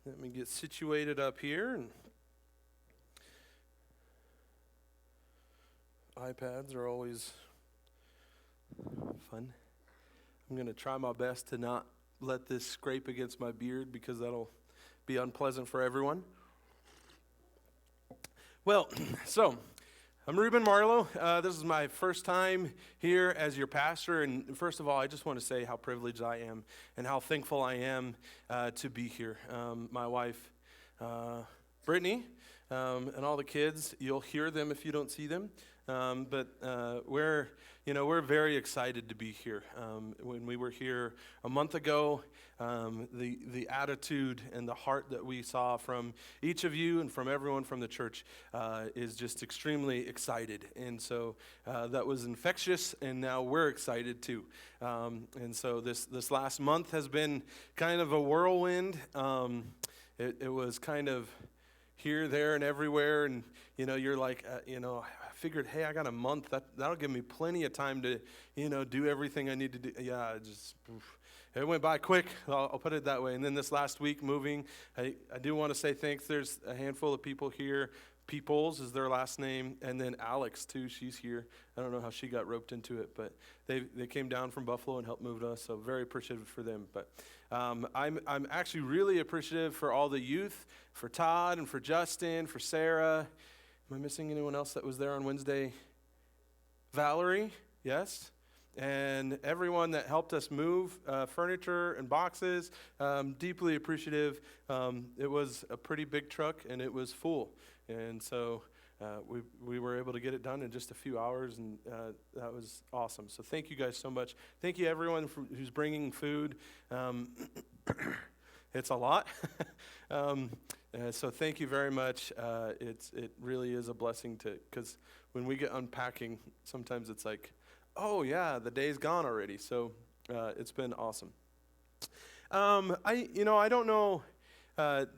Let me get situated up here. And iPads are always fun. I'm going to try my best to not let this scrape against my beard because that'll be unpleasant for everyone. Well, so I'm Ruben Marlowe. This is my first time here as your pastor. And first of all, I just want to say how privileged I am and how thankful I am to be here. My wife, Brittany, and all the kids, you'll hear them if you don't see them. But we're very excited to be here. When we were here a month ago, the attitude and the heart that we saw from each of you and from everyone from the church is just extremely excited. And so that was infectious, and now we're excited too. And so this last month has been kind of a whirlwind. It was kind of here, there, and everywhere, and you're like, I figured, hey, I got a month. That'll give me plenty of time to, do everything I need to do. Yeah, it went by quick. I'll put it that way. And then this last week, moving, I do want to say thanks. There's a handful of people here. Peoples is their last name, and then Alex too. She's here. I don't know how she got roped into it, but they came down from Buffalo and helped move us. So very appreciative for them. But I'm actually really appreciative for all the youth, for Todd and for Justin, for Sarah. Am I missing anyone else that was there on Wednesday? Valerie, yes. And everyone that helped us move furniture and boxes, deeply appreciative. It was a pretty big truck, and it was full. And so we were able to get it done in just a few hours, and that was awesome. So thank you guys so much. Thank you, everyone who's bringing food. It's a lot. So thank you very much. It really is a blessing because when we get unpacking, sometimes it's like, oh yeah, the day's gone already. So it's been awesome. I don't know.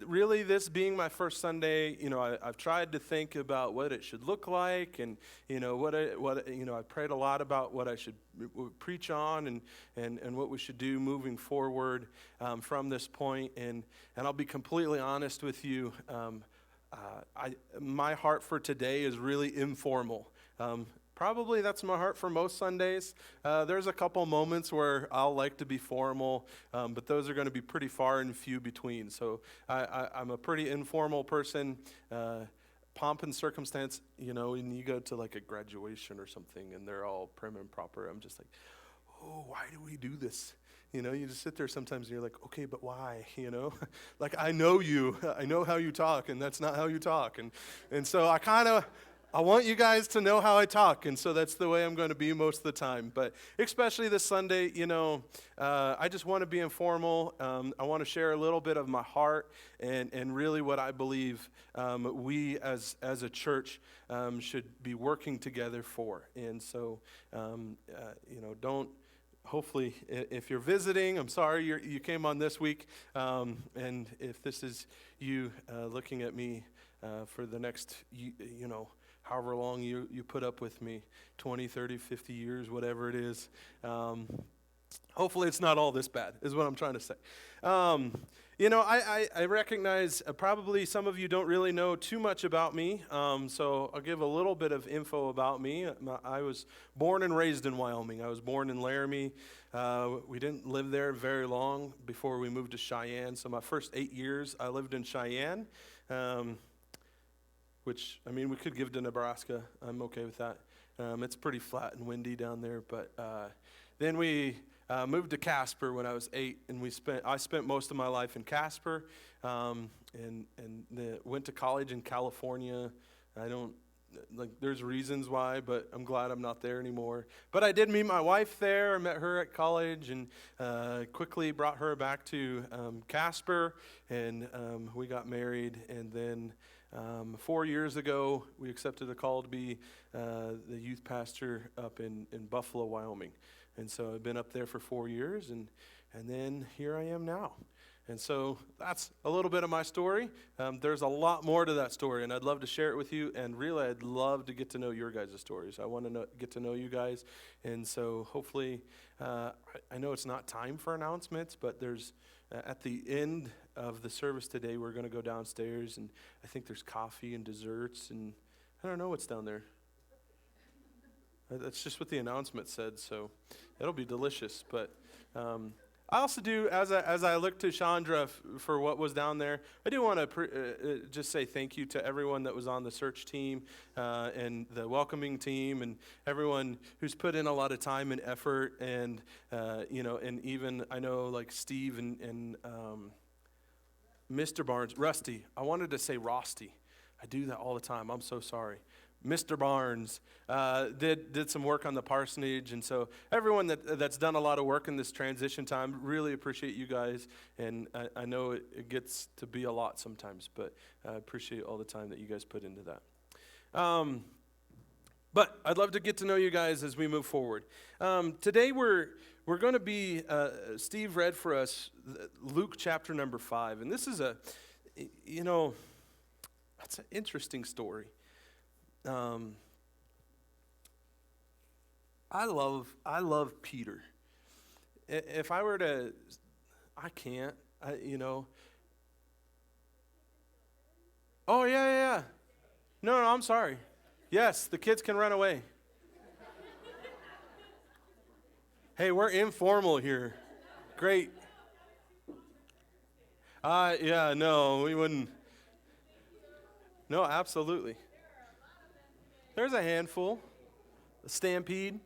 Really, this being my first Sunday, I've tried to think about what it should look like, and I prayed a lot about what I should preach on, and what we should do moving forward from this point. And I'll be completely honest with you. My heart for today is really informal. Probably that's my heart for most Sundays. There's a couple moments where I'll like to be formal, but those are going to be pretty far and few between. So I'm a pretty informal person. Pomp and circumstance, when you go to like a graduation or something and they're all prim and proper, I'm just like, oh, why do we do this? You just sit there sometimes and you're like, okay, but why? Like I know you, I know how you talk, and that's not how you talk. And so I want you guys to know how I talk, and so that's the way I'm going to be most of the time. But especially this Sunday, I just want to be informal. I want to share a little bit of my heart and really what I believe we as a church should be working together for. And so, don't. Hopefully, if you're visiting, I'm sorry you came on this week, and if this is you looking at me for the next, however long you put up with me, 20, 30, 50 years, whatever it is. Hopefully it's not all this bad, is what I'm trying to say. I recognize probably some of you don't really know too much about me, so I'll give a little bit of info about me. I was born and raised in Wyoming. I was born in Laramie. We didn't live there very long before we moved to Cheyenne, so my first 8 years I lived in Cheyenne. Which, we could give to Nebraska. I'm okay with that. It's pretty flat and windy down there. But then we moved to Casper when I was 8, and I spent most of my life in Casper, and went to college in California. There's reasons why, but I'm glad I'm not there anymore. But I did meet my wife there. I met her at college, and quickly brought her back to Casper, and we got married, and then 4 years ago, we accepted a call to be the youth pastor up in Buffalo, Wyoming. And so I've been up there for 4 years, and then here I am now. And so that's a little bit of my story. There's a lot more to that story, and I'd love to share it with you. And really, I'd love to get to know your guys' stories. I want to get to know you guys. And so hopefully, I know it's not time for announcements, but there's at the end of the service today, we're going to go downstairs, and I think there's coffee and desserts, and I don't know what's down there. That's just what the announcement said, so it'll be delicious. But I also do, as I look to Chandra for what was down there, I do want to just say thank you to everyone that was on the search team and the welcoming team and everyone who's put in a lot of time and effort. And, and even I know like Steve and Mr. Barnes, Rusty. I wanted to say Rosty. I do that all the time. I'm so sorry. Mr. Barnes did some work on the parsonage, and so everyone that's done a lot of work in this transition time, really appreciate you guys, and I know it gets to be a lot sometimes, but I appreciate all the time that you guys put into that. But I'd love to get to know you guys as we move forward. Today we're going to be, Steve read for us Luke chapter number 5, and this is it's an interesting story. I love Peter. If I were to, I can't, Oh, yeah. No, I'm sorry. Yes, the kids can run away. Hey, we're informal here. Great. No, we wouldn't. No, absolutely. There's a handful. A stampede.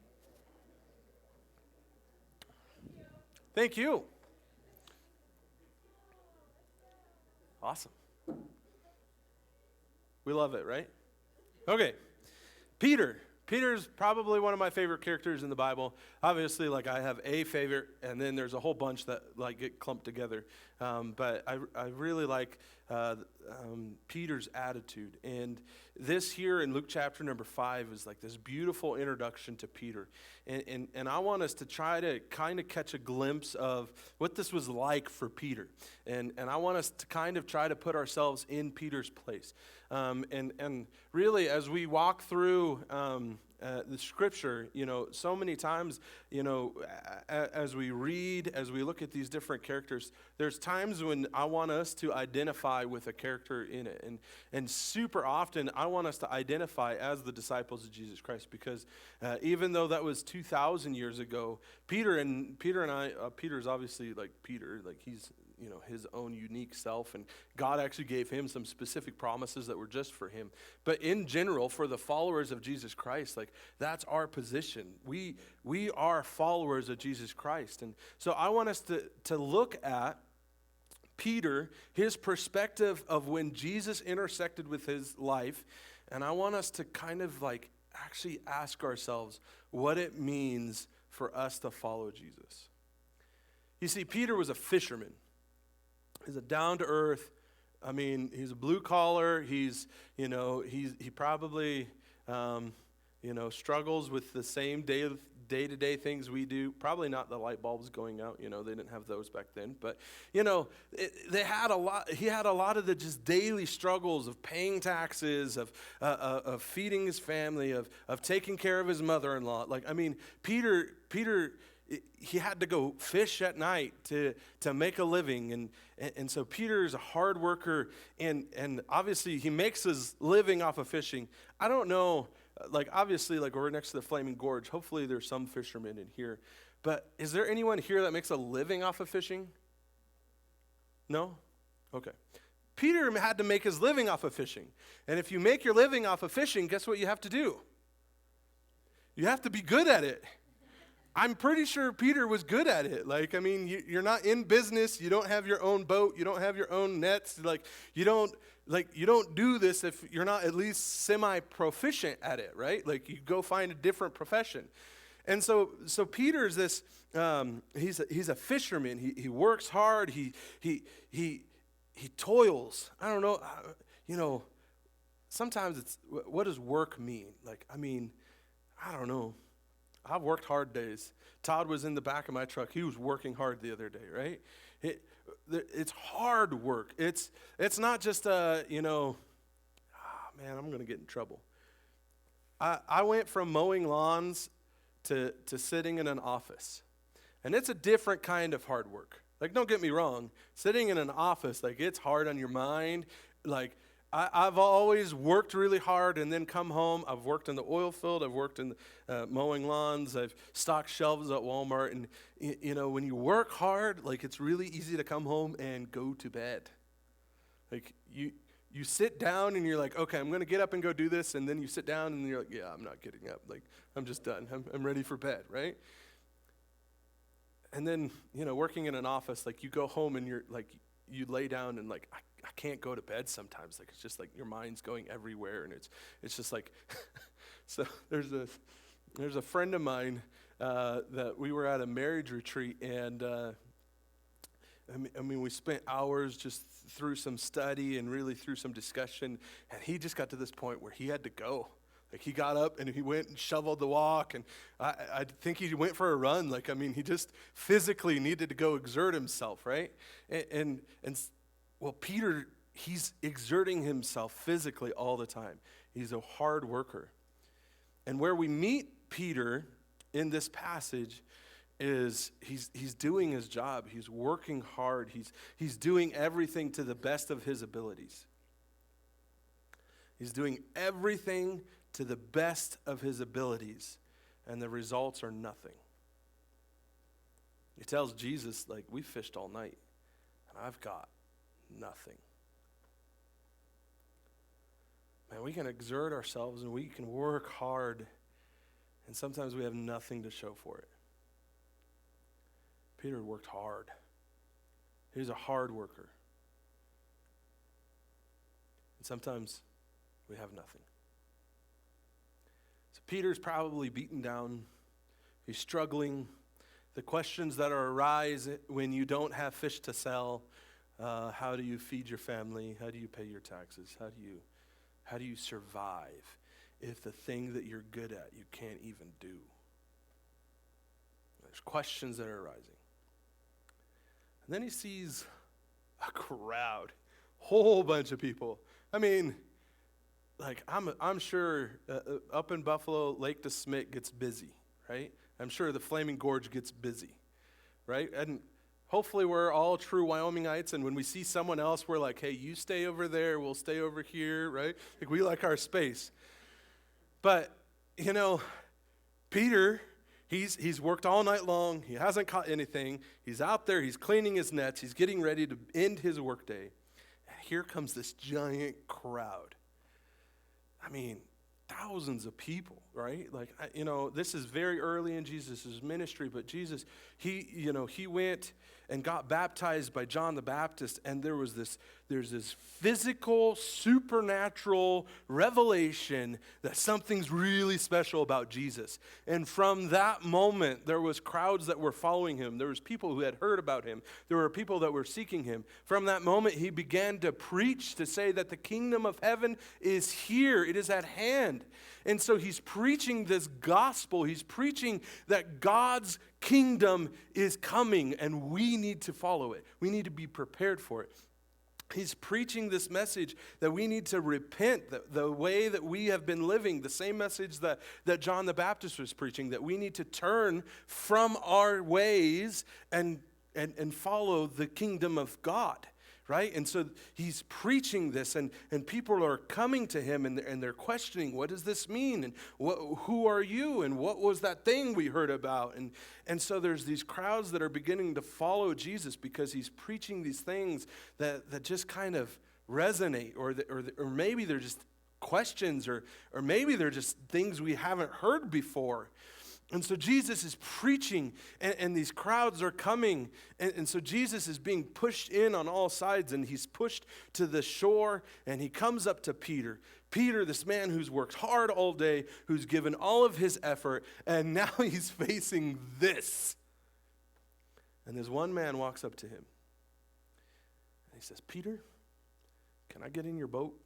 Thank you. Awesome. We love it, right? Okay. Peter's probably one of my favorite characters in the Bible. Obviously, like I have a favorite, and then there's a whole bunch that like get clumped together. But I really like Peter's attitude. And this here in Luke chapter number 5 is like this beautiful introduction to Peter. And I want us to try to kind of catch a glimpse of what this was like for Peter. And I want us to kind of try to put ourselves in Peter's place. And really, as we walk through the scripture, so many times, as we read, as we look at these different characters, there's times when I want us to identify with a character in it. And super often, I want us to identify as the disciples of Jesus Christ, because even though that was 2,000 years ago, Peter's obviously like Peter, like he's his own unique self, and God actually gave him some specific promises that were just for him. But in general, for the followers of Jesus Christ, like that's our position. We are followers of Jesus Christ. And so I want us to look at Peter, his perspective of when Jesus intersected with his life, and I want us to kind of like actually ask ourselves what it means for us to follow Jesus. You see, Peter was a fisherman. He's a down-to-earth, he's a blue-collar, he probably, struggles with the same day-to-day things we do. Probably not the light bulbs going out, they didn't have those back then. But, he had a lot of the just daily struggles of paying taxes, of feeding his family, of taking care of his mother-in-law. Peter, he had to go fish at night to make a living, and so Peter is a hard worker, and obviously he makes his living off of fishing. I don't know, obviously we're next to the Flaming Gorge. Hopefully there's some fishermen in here, but is there anyone here that makes a living off of fishing? No? Okay. Peter had to make his living off of fishing, and if you make your living off of fishing, guess what you have to do? You have to be good at it. I'm pretty sure Peter was good at it. You're not in business. You don't have your own boat. You don't have your own nets. You don't do this if you're not at least semi-proficient at it, right? You go find a different profession. And so Peter's this. He's a fisherman. He works hard. He toils. I don't know. Sometimes it's, what does work mean? I don't know. I've worked hard days. Todd was in the back of my truck. He was working hard the other day, right? It's hard work. It's not just, man, I'm going to get in trouble. I went from mowing lawns to sitting in an office. And it's a different kind of hard work. Like, don't get me wrong, sitting in an office, like, it's hard on your mind. Like, I've always worked really hard and then come home. I've worked in the oil field. I've worked in mowing lawns. I've stocked shelves at Walmart. And, when you work hard, like, it's really easy to come home and go to bed. Like, you sit down and you're like, okay, I'm going to get up and go do this. And then you sit down and you're like, yeah, I'm not getting up. Like, I'm just done. I'm ready for bed, right? And then, working in an office, like, you go home and you're like, you lay down and like, I can't go to bed sometimes. Like, it's just like your mind's going everywhere, and it's just like, so there's a friend of mine that we were at a marriage retreat, and we spent hours just through some study and really through some discussion, and he just got to this point where he had to go. Like, he got up and he went and shoveled the walk, and I think he went for a run. Like, he just physically needed to go exert himself, right? And Peter, he's exerting himself physically all the time. He's a hard worker. And where we meet Peter in this passage is he's doing his job. He's working hard. He's doing everything to the best of his abilities. He's doing everything to the best of his abilities, and the results are nothing. He tells Jesus, like, we fished all night, and I've got nothing. Man, we can exert ourselves, and we can work hard, and sometimes we have nothing to show for it. Peter worked hard. He was a hard worker. And sometimes we have nothing. So Peter's probably beaten down. He's struggling. The questions that arise when you don't have fish to sell, how do you feed your family? How do you pay your taxes? How do you survive if the thing that you're good at you can't even do? There's questions that are arising. And then he sees a crowd, whole bunch of people. Like, I'm sure up in Buffalo, Lake DeSmet gets busy, right? I'm sure the Flaming Gorge gets busy, right? And hopefully we're all true Wyomingites, and when we see someone else, we're like, hey, you stay over there, we'll stay over here, right? Like, we like our space. But, Peter, he's worked all night long. He hasn't caught anything. He's out there. He's cleaning his nets. He's getting ready to end his workday. And here comes this giant crowd. Thousands of people, right? Like, this is very early in Jesus' ministry, but Jesus, he went and got baptized by John the Baptist, and there's this physical, supernatural revelation that something's really special about Jesus. And from that moment, there was crowds that were following him. There was people who had heard about him. There were people that were seeking him. From that moment, he began to preach, to say that the kingdom of heaven is here. It is at hand. And so he's preaching this gospel. He's preaching that God's kingdom is coming, and we need to follow it. We need to be prepared for it. He's preaching this message that we need to repent, the way that we have been living, the same message that John the Baptist was preaching, that we need to turn from our ways and follow the kingdom of God. Right? And so he's preaching this, and people are coming to him, and they're questioning, what does this mean? And who are you? And what was that thing we heard about? And so there's these crowds that are beginning to follow Jesus because he's preaching these things that just kind of resonate, or maybe they're just questions, or maybe they're just things we haven't heard before. And so Jesus is preaching, and these crowds are coming, and so Jesus is being pushed in on all sides, and he's pushed to the shore, and he comes up to Peter. Peter, this man who's worked hard all day, who's given all of his effort, and now he's facing this. And this one man walks up to him, and he says, Peter, can I get in your boat?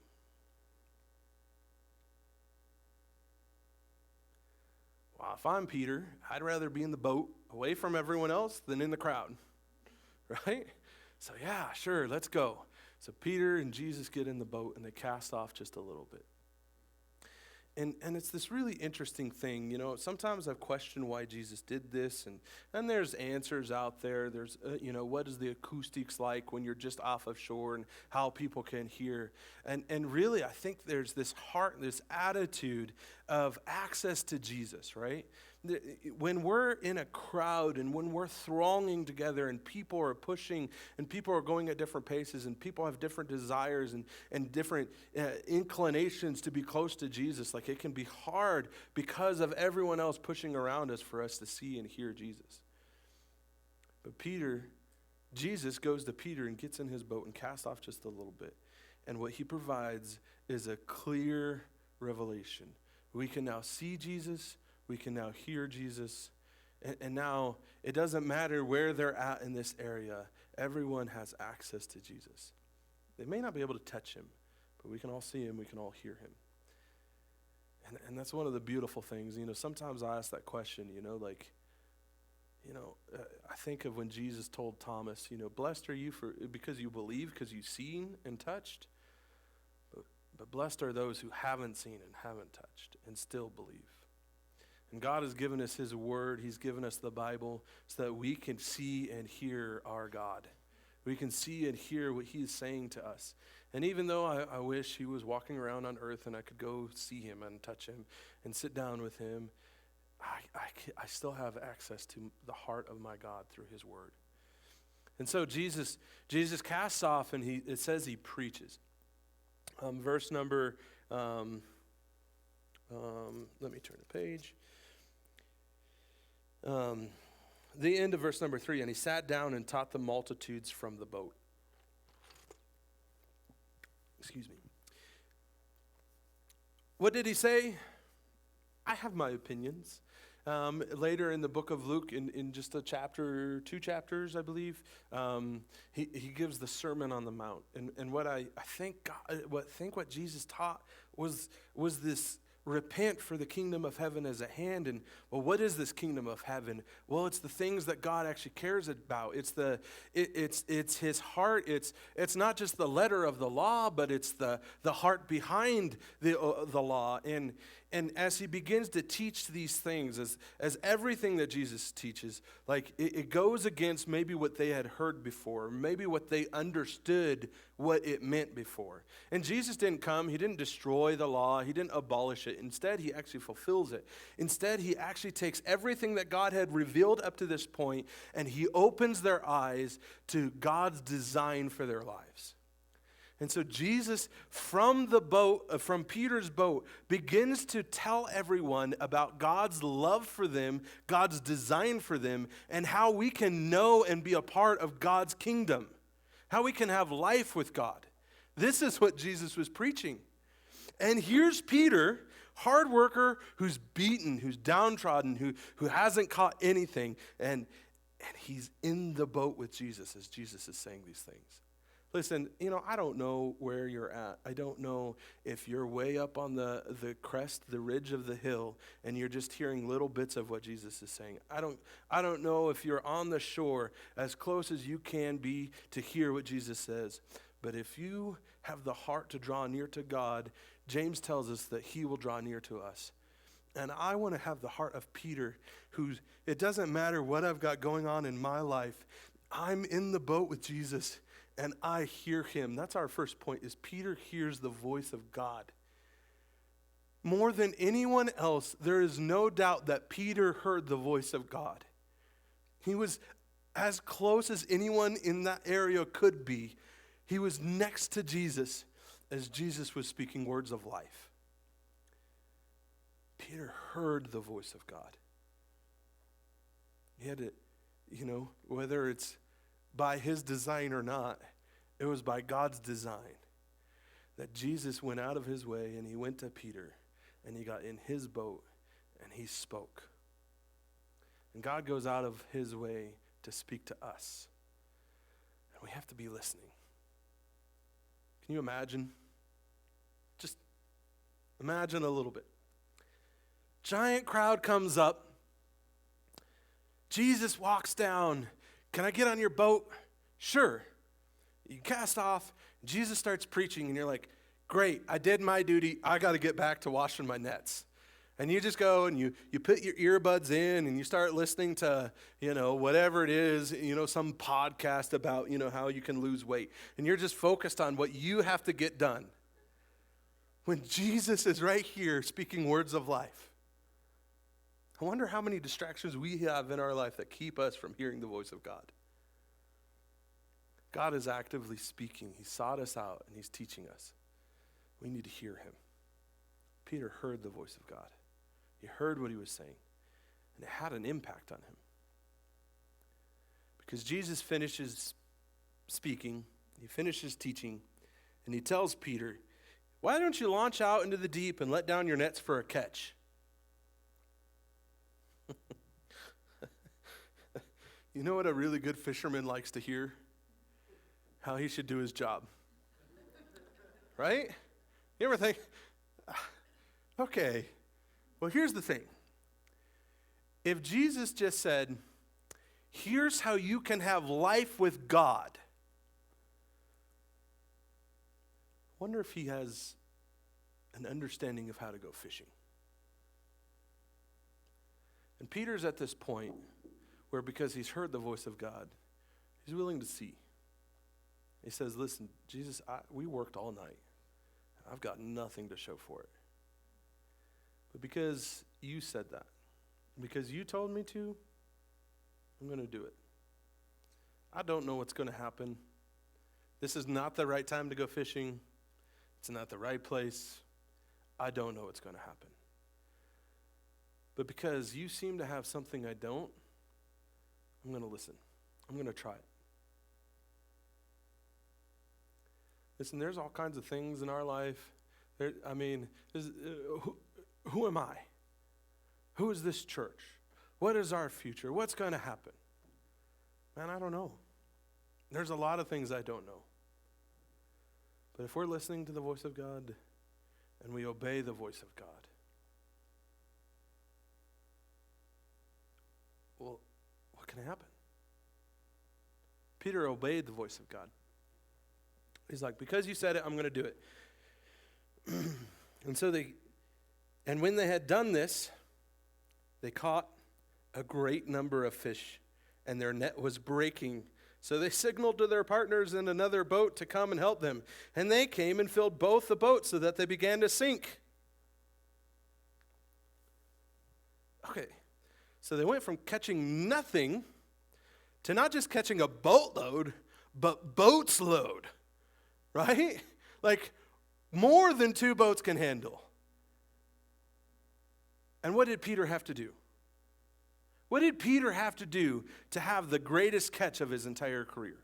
Well, if I'm Peter, I'd rather be in the boat away from everyone else than in the crowd, right? So yeah, sure, let's go. So Peter and Jesus get in the boat, and they cast off just a little bit. And it's this really interesting thing. You know, sometimes I've questioned why Jesus did this, and there's answers out there. There's, what is the acoustics like when you're just off of shore and how people can hear. And really, I think there's this heart, this attitude of access to Jesus, right? When we're in a crowd and when we're thronging together and people are pushing and people are going at different paces and people have different desires and different inclinations to be close to Jesus, like it can be hard because of everyone else pushing around us for us to see and hear Jesus. But Jesus goes to Peter and gets in his boat and casts off just a little bit. And what he provides is a clear revelation. We can now see Jesus. We can now hear Jesus. And now it doesn't matter where they're at in this area. Everyone has access to Jesus. They may not be able to touch him, but we can all see him. We can all hear him. And that's one of the beautiful things. You know, sometimes I ask that question, I think of when Jesus told Thomas, blessed are you because you believe, because you've seen and touched. But blessed are those who haven't seen and haven't touched and still believe. And God has given us his word. He's given us the Bible so that we can see and hear our God. We can see and hear what he is saying to us. And even though I wish he was walking around on earth and I could go see him and touch him and sit down with him, I still have access to the heart of my God through his word. And so Jesus casts off and it says he preaches. Verse number, let me turn the page. The end of verse number 3, and he sat down and taught the multitudes from the boat. Excuse me. What did he say? I have my opinions. Later in the book of Luke, in just a chapter, 2 chapters, I believe, he gives the Sermon on the Mount. And what I think what Jesus taught was this: repent, for the kingdom of heaven is at hand. And well, what is this kingdom of heaven? Well, it's the things that God actually cares about. It's his heart. It's not just the letter of the law, but it's the heart behind the law. And as he begins to teach these things, as everything that Jesus teaches, like it goes against maybe what they had heard before, maybe what they understood what it meant before. And Jesus didn't come, he didn't destroy the law, he didn't abolish it. Instead, he actually fulfills it. Instead, he actually takes everything that God had revealed up to this point, and he opens their eyes to God's design for their lives. And so Jesus, from Peter's boat, begins to tell everyone about God's love for them, God's design for them, and how we can know and be a part of God's kingdom, how we can have life with God. This is what Jesus was preaching. And here's Peter, hard worker, who's beaten, who's downtrodden, who hasn't caught anything, and he's in the boat with Jesus as Jesus is saying these things. Listen, I don't know where you're at. I don't know if you're way up on the crest, the ridge of the hill, and you're just hearing little bits of what Jesus is saying. I don't know if you're on the shore as close as you can be to hear what Jesus says. But if you have the heart to draw near to God, James tells us that he will draw near to us. And I want to have the heart of Peter, it doesn't matter what I've got going on in my life. I'm in the boat with Jesus, and I hear him. That's our first point, is Peter hears the voice of God. More than anyone else, there is no doubt that Peter heard the voice of God. He was as close as anyone in that area could be. He was next to Jesus as Jesus was speaking words of life. Peter heard the voice of God. He had to, whether it's by his design or not, it was by God's design that Jesus went out of his way and he went to Peter and he got in his boat and he spoke. And God goes out of his way to speak to us. And we have to be listening. Can you imagine? Just imagine a little bit. Giant crowd comes up. Jesus walks down. Can I get on your boat? Sure. You cast off. Jesus starts preaching, and you're like, Great, I did my duty. I got to get back to washing my nets. And you just go and you put your earbuds in and you start listening to, whatever it is, some podcast about, how you can lose weight. And you're just focused on what you have to get done. When Jesus is right here speaking words of life. I wonder how many distractions we have in our life that keep us from hearing the voice of God. God is actively speaking. He sought us out and he's teaching us. We need to hear him. Peter heard the voice of God. He heard what he was saying, and it had an impact on him. Because Jesus finishes speaking, he finishes teaching, and he tells Peter, why don't you launch out into the deep and let down your nets for a catch? You know what a really good fisherman likes to hear? How he should do his job. Right? You ever think, okay, well, here's the thing. If Jesus just said, here's how you can have life with God, I wonder if he has an understanding of how to go fishing. And Peter's at this point where, because he's heard the voice of God, he's willing to see. He says, listen, Jesus, we worked all night. I've got nothing to show for it. But because you said that, because you told me to, I'm going to do it. I don't know what's going to happen. This is not the right time to go fishing. It's not the right place. I don't know what's going to happen. But because you seem to have something I don't, I'm going to listen. I'm going to try it. Listen, there's all kinds of things in our life. Who am I? Who is this church? What is our future? What's going to happen? Man, I don't know. There's a lot of things I don't know. But if we're listening to the voice of God and we obey the voice of God, well, what can happen? Peter obeyed the voice of God. He's like, because you said it, I'm going to do it. And when they had done this, they caught a great number of fish, and their net was breaking. So they signaled to their partners in another boat to come and help them. And they came and filled both the boats so that they began to sink. Okay, so they went from catching nothing to not just catching a boatload, but boats load. Right? Like more than 2 boats can handle. And what did Peter have to do? What did Peter have to do to have the greatest catch of his entire career?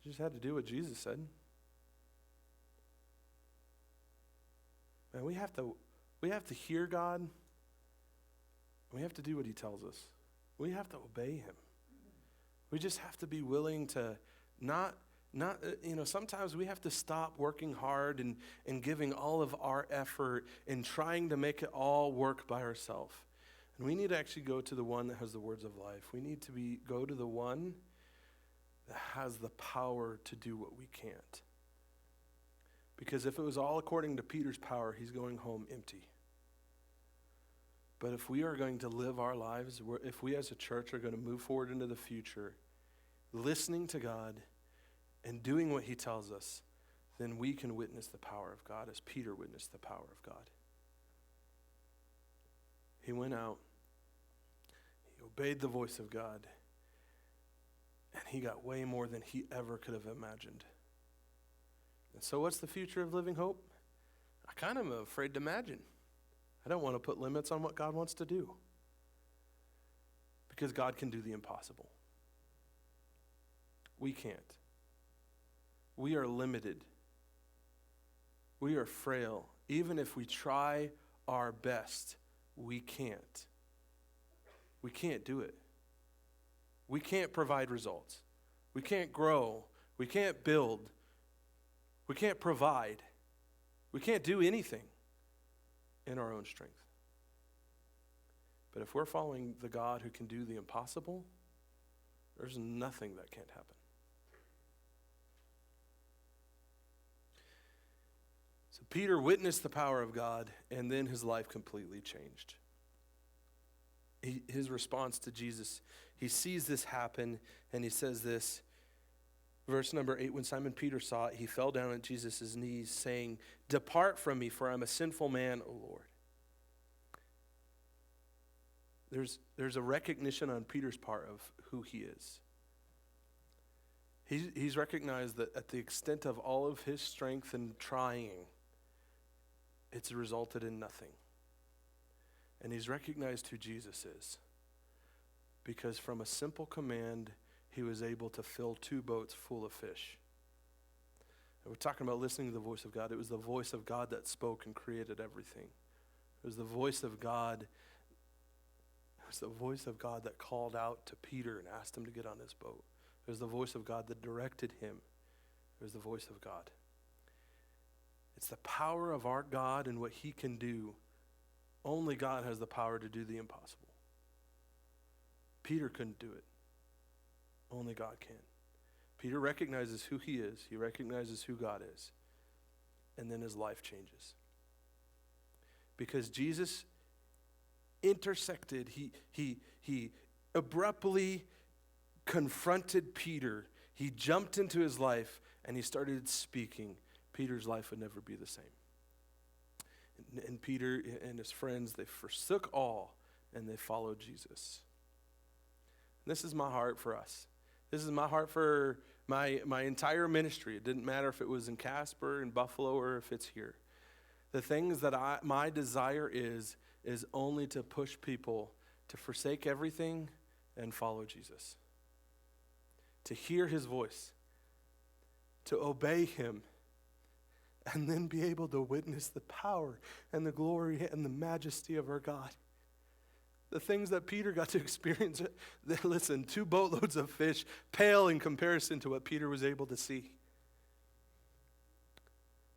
He just had to do what Jesus said. Man, we have to hear God. We have to do what he tells us. We have to obey him. We just have to be willing to sometimes we have to stop working hard and giving all of our effort and trying to make it all work by ourselves. And we need to actually go to the one that has the words of life. We need to go to the one that has the power to do what we can't. Because if it was all according to Peter's power, he's going home empty. But if we are going to live our lives, if we as a church are going to move forward into the future, listening to God and doing what he tells us, then we can witness the power of God as Peter witnessed the power of God. He went out, he obeyed the voice of God, and he got way more than he ever could have imagined. And so what's the future of Living Hope? I kind of am afraid to imagine. I don't want to put limits on what God wants to do, because God can do the impossible. We can't. We are limited. We are frail. Even if we try our best, we can't. We can't do it. We can't provide results. We can't grow. We can't build. We can't provide. We can't do anything in our own strength. But if we're following the God who can do the impossible, there's nothing that can't happen. So Peter witnessed the power of God, and then his life completely changed. His response to Jesus, he sees this happen, and he says this, verse number 8, when Simon Peter saw it, he fell down at Jesus' knees, saying, "Depart from me, for I'm a sinful man, O Lord." There's a recognition on Peter's part of who he is. He's recognized that at the extent of all of his strength and trying, it's resulted in nothing. And he's recognized who Jesus is. Because from a simple command, he was able to fill 2 boats full of fish. And we're talking about listening to the voice of God. It was the voice of God that spoke and created everything. It was the voice of God. It was the voice of God that called out to Peter and asked him to get on his boat. It was the voice of God that directed him. It was the voice of God. It's the power of our God and what he can do. Only God has the power to do the impossible. Peter couldn't do it. Only God can. Peter recognizes who he is. He recognizes who God is. And then his life changes. Because Jesus intersected, he abruptly confronted Peter. He jumped into his life and he started speaking. Peter's life would never be the same. And Peter and his friends, they forsook all and they followed Jesus. And this is my heart for us. This is my heart for my entire ministry. It didn't matter if it was in Casper, in Buffalo, or if it's here. The things that my desire is only to push people to forsake everything and follow Jesus. To hear his voice, to obey him, and then be able to witness the power and the glory and the majesty of our God. The things that Peter got to experience, listen, 2 boatloads of fish pale in comparison to what Peter was able to see.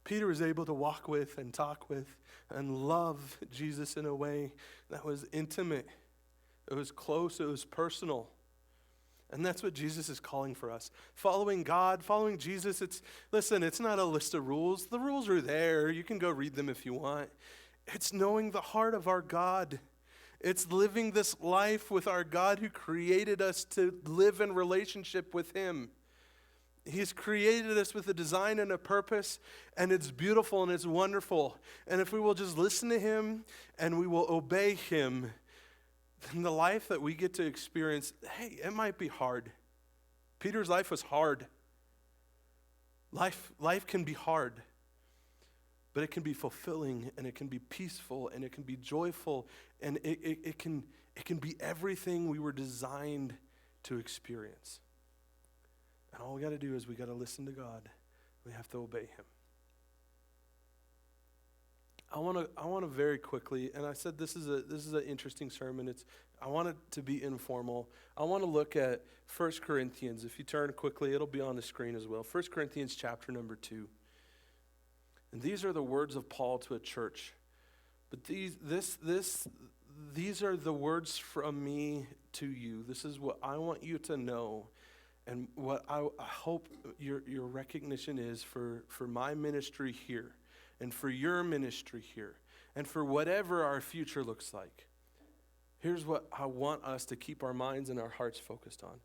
Peter was able to walk with and talk with and love Jesus in a way that was intimate. It was close, it was personal. And that's what Jesus is calling for us. Following God, following Jesus, it's not a list of rules. The rules are there. You can go read them if you want. It's knowing the heart of our God. It's living this life with our God who created us to live in relationship with him. He's created us with a design and a purpose, and it's beautiful and it's wonderful. And if we will just listen to him and we will obey him, then the life that we get to experience, hey, it might be hard. Peter's life was hard. Life can be hard, but it can be fulfilling, and it can be peaceful, and it can be joyful, and it can be everything we were designed to experience. And all we got to do is we got to listen to God. We have to obey him. I want to very quickly, and I said this is an interesting sermon. I want it to be informal. I want to look at 1 Corinthians. If you turn quickly, it'll be on the screen as well. 1 Corinthians chapter number 2. And these are the words of Paul to a church. But these are the words from me to you. This is what I want you to know, and what I hope your recognition is for my ministry here, and for your ministry here, and for whatever our future looks like. Here's what I want us to keep our minds and our hearts focused on.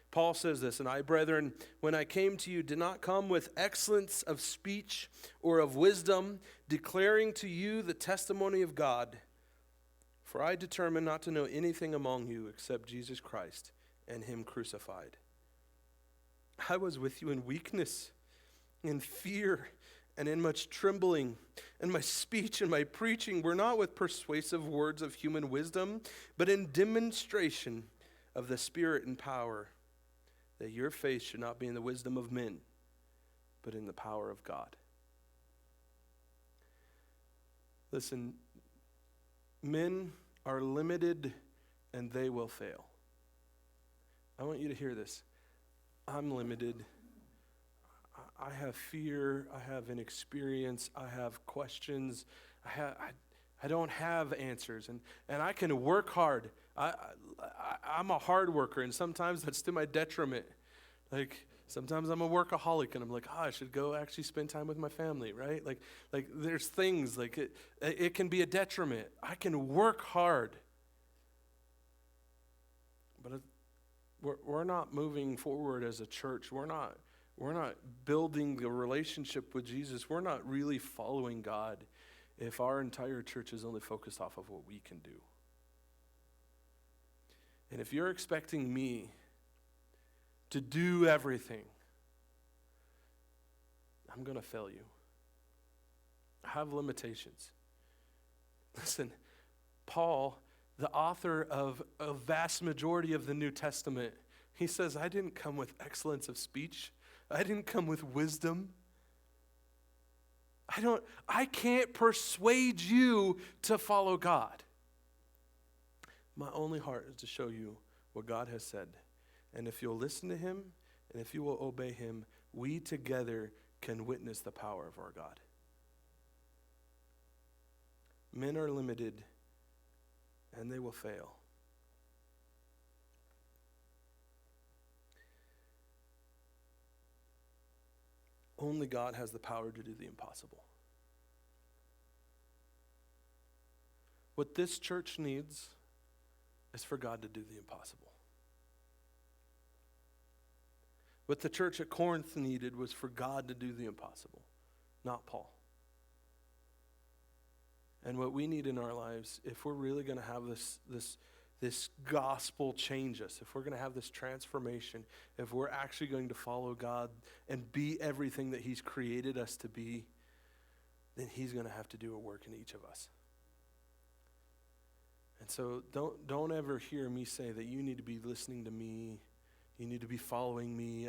Paul says this, "And I, brethren, when I came to you, did not come with excellence of speech or of wisdom, declaring to you the testimony of God. For I determined not to know anything among you except Jesus Christ and him crucified. I was with you in weakness, in fear, and in much trembling. And my speech and my preaching were not with persuasive words of human wisdom, but in demonstration of the Spirit and power, that your faith should not be in the wisdom of men, but in the power of God." Listen, men are limited and they will fail. I want you to hear this. I'm limited. I have fear. I have inexperience. I have questions. I don't have answers. And I can work hard. I'm a hard worker, and sometimes that's to my detriment. Like, Sometimes I'm a workaholic and I'm like, I should go actually spend time with my family, right? Like there's things like it can be a detriment. I can work hard, but we're not moving forward as a church. We're not building a relationship with Jesus. We're not really following God if our entire church is only focused off of what we can do. And if you're expecting me to do everything, I'm going to fail you. I have limitations. Listen, Paul, the author of a vast majority of the New Testament, he says, I didn't come with excellence of speech. I didn't come with wisdom. I can't persuade you to follow God. My only heart is to show you what God has said. And if you'll listen to him, and if you will obey him, we together can witness the power of our God. Men are limited, and they will fail. Only God has the power to do the impossible. What this church needs is for God to do the impossible. What the church at Corinth needed was for God to do the impossible, not Paul. And what we need in our lives, if we're really going to have this gospel change us, if we're going to have this transformation, if we're actually going to follow God and be everything that he's created us to be, then he's going to have to do a work in each of us. And so don't ever hear me say that you need to be listening to me, you need to be following me.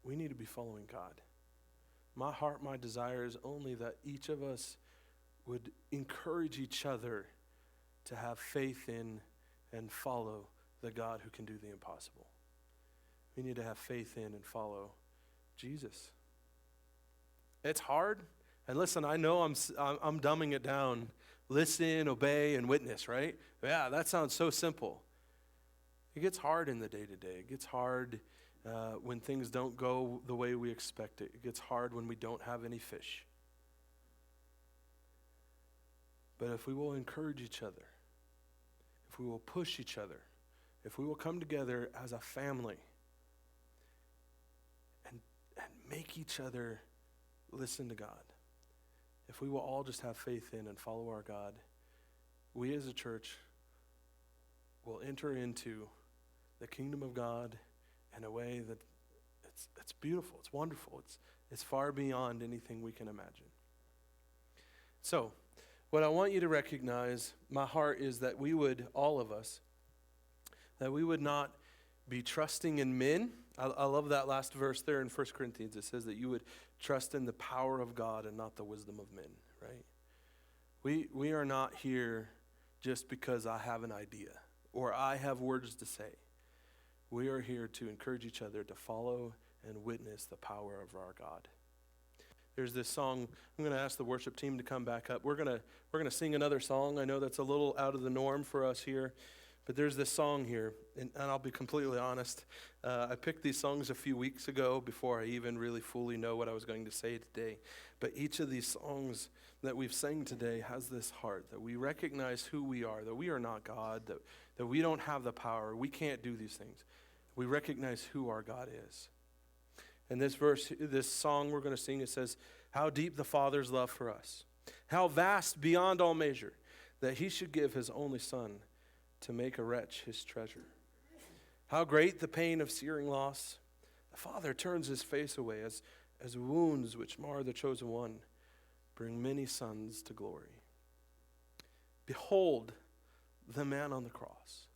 We need to be following God. My heart, my desire is only that each of us would encourage each other to have faith in and follow the God who can do the impossible. We need to have faith in and follow Jesus. It's hard. And listen, I know I'm dumbing it down. Listen, obey, and witness, right? Yeah, that sounds so simple. It gets hard in the day-to-day. It gets hard when things don't go the way we expect it. It gets hard when we don't have any fish. But if we will encourage each other, if we will push each other, if we will come together as a family and make each other listen to God, if we will all just have faith in and follow our God, we as a church will enter into the kingdom of God in a way that it's beautiful, it's wonderful, it's far beyond anything we can imagine. So, what I want you to recognize, my heart is that we would, all of us, that we would not be trusting in men. I love that last verse there in 1 Corinthians. It says that you would trust in the power of God and not the wisdom of men, right? We are not here just because I have an idea or I have words to say. We are here to encourage each other to follow and witness the power of our God. There's this song. I'm going to ask the worship team to come back up. We're going to sing another song. I know that's a little out of the norm for us here, but there's this song here, and I'll be completely honest. I picked these songs a few weeks ago before I even really fully know what I was going to say today. But each of these songs that we've sang today has this heart, that we recognize who we are, that we are not God, that we don't have the power, we can't do these things. We recognize who our God is. And this song we're going to sing, it says, how deep the Father's love for us, how vast beyond all measure, that he should give his only Son to make a wretch his treasure. How great the pain of searing loss, the Father turns his face away as wounds which mar the chosen one bring many sons to glory. Behold the man on the cross,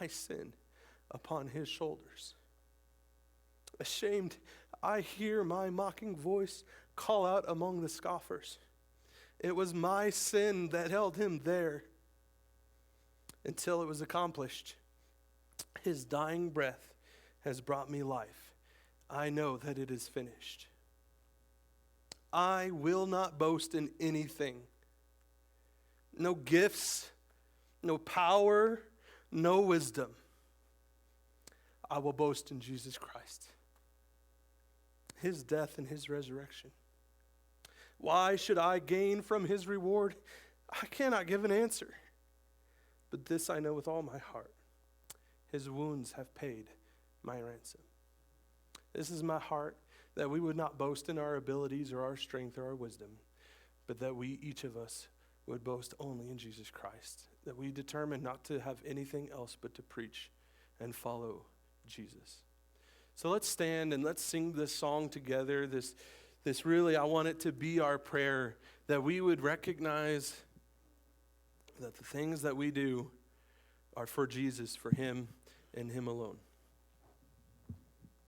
my sin upon his shoulders. Ashamed, I hear my mocking voice call out among the scoffers. It was my sin that held him there until it was accomplished. His dying breath has brought me life. I know that it is finished. I will not boast in anything. No gifts, no power, no wisdom. I will boast in Jesus Christ, his death and his resurrection. Why should I gain from his reward? I cannot give an answer. But this I know with all my heart. His wounds have paid my ransom. This is my heart, that we would not boast in our abilities or our strength or our wisdom, but that we, each of us, would boast only in Jesus Christ. That we determine not to have anything else but to preach and follow Jesus. So let's stand and let's sing this song together. This really, I want it to be our prayer, that we would recognize that the things that we do are for Jesus, for him, and him alone.